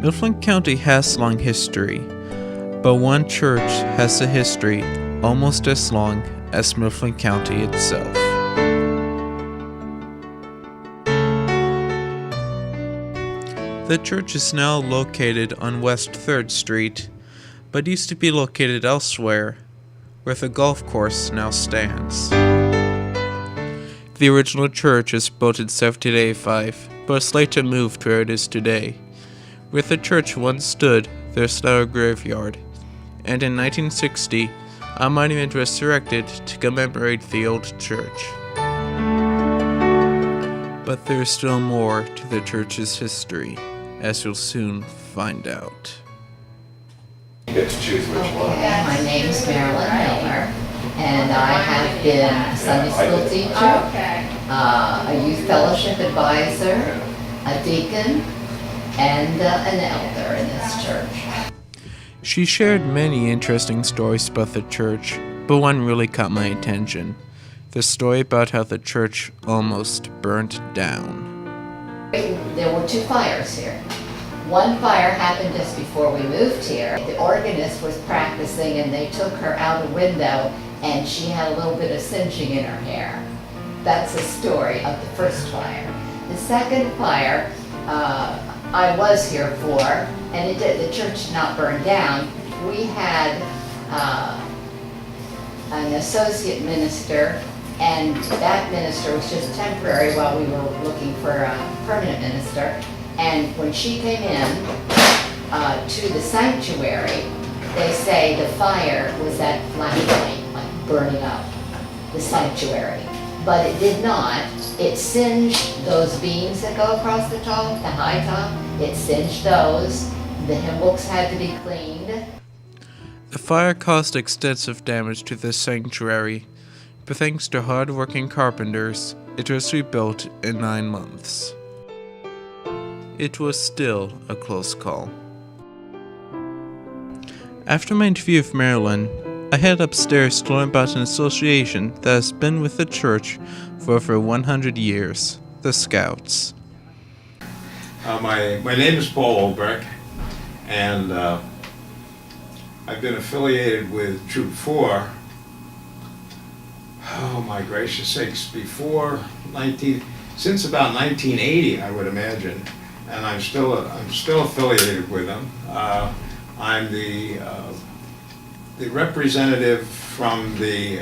Mifflin County has long history, but one church has a history almost as long as Mifflin County itself. The church is now located on West 3rd Street, but used to be located elsewhere, where the golf course now stands. The original church was built in 1785, but was later moved to where it is today. Where the church once stood, there's now a graveyard, and in 1960, a monument was erected to commemorate the old church. But there's still more to the church's history, as you'll soon find out. You get to choose which one. My name is Marilyn Miller, and I have been a Sunday school teacher, a youth fellowship advisor, a deacon, and an elder in this church. She shared many interesting stories about the church, but one really caught my attention. The story about how the church almost burnt down. There were 2 fires here. One fire happened just before we moved here. The organist was practicing and they took her out a window and she had a little bit of singeing in her hair. That's the story of the first fire. The second fire, I was here for, and the church did not burn down. We had an associate minister, and that minister was just temporary while we were looking for a permanent minister. And when she came in to the sanctuary, they say the fire was that flashlight, like burning up the sanctuary. But it did not. It singed those beams that go across the top, the high top. It singed those. The hymn books had to be cleaned. The fire caused extensive damage to the sanctuary, but thanks to hard-working carpenters, it was rebuilt in 9 months. It was still a close call. After my interview with Marilyn, I headed upstairs to learn about an association that has been with the church for over 100 years, the Scouts. My name is Paul Olbrich, and I've been affiliated with Troop 4, oh my gracious sakes, since about 1980, I would imagine, and I'm still affiliated with them. I'm the representative from the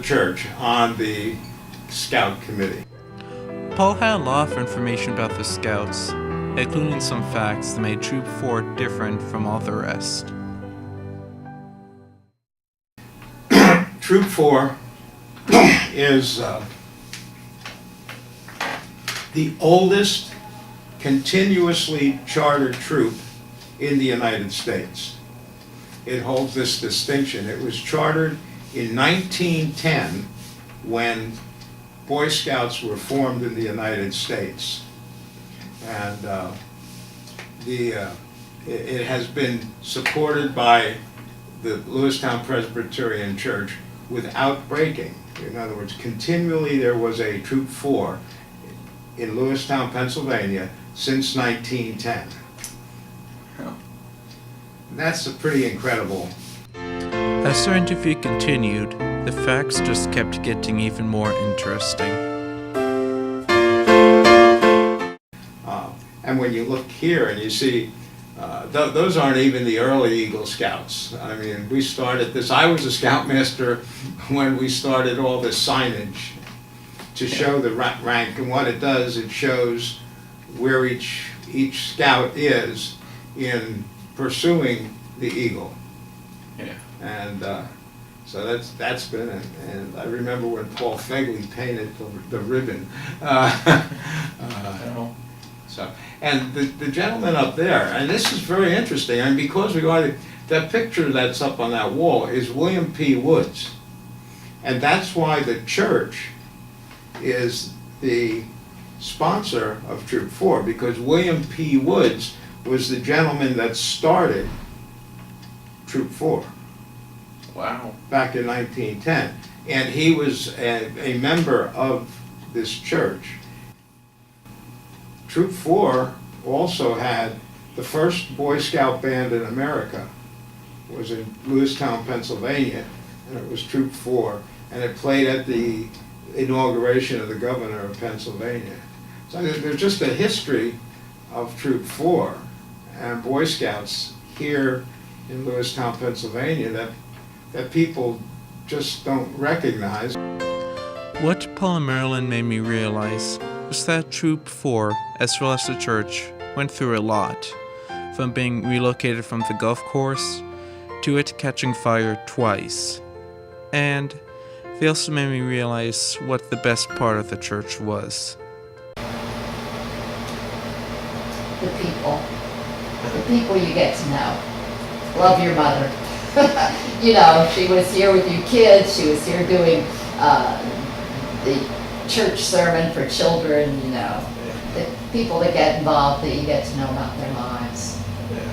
church on the Scout Committee. Paul had a lot of information about the Scouts, including some facts that made Troop 4 different from all the rest. Troop 4 is the oldest continuously chartered troop in the United States. It holds this distinction. It was chartered in 1910 when Boy Scouts were formed in the United States. And it has been supported by the Lewistown Presbyterian Church without breaking. In other words, continually there was a Troop 4 in Lewistown, Pennsylvania since 1910. That's a pretty incredible. As our interview continued, the facts just kept getting even more interesting. And when you look here and you see, those aren't even the early Eagle Scouts. I mean, we started this, I was a Scoutmaster when we started all this signage to show the rank, and what it does, it shows where each Scout is in pursuing the Eagle. Yeah. And so that's been it. And I remember when Paul Fegley painted the ribbon. So, and the gentleman up there, and this is very interesting, and because that picture that's up on that wall is William P. Woods. And that's why the church is the sponsor of Troop 4, because William P. Woods was the gentleman that started Troop 4. Wow. Back in 1910. And he was a member of this church. Troop 4 also had the first Boy Scout band in America. It was in Lewistown, Pennsylvania, and it was Troop 4, and it played at the inauguration of the governor of Pennsylvania. So there's just a history of Troop 4 and Boy Scouts here in Lewistown, Pennsylvania that people just don't recognize. What Paul and Marilyn made me realize was that Troop 4, as well as the church, went through a lot, from being relocated from the golf course to it catching fire twice. And they also made me realize what the best part of the church was. The people. The people you get to know. Love your mother. You know, she was here with you kids. She was here doing the church sermon for children, you know. The people that get involved, that you get to know about their lives. Yeah.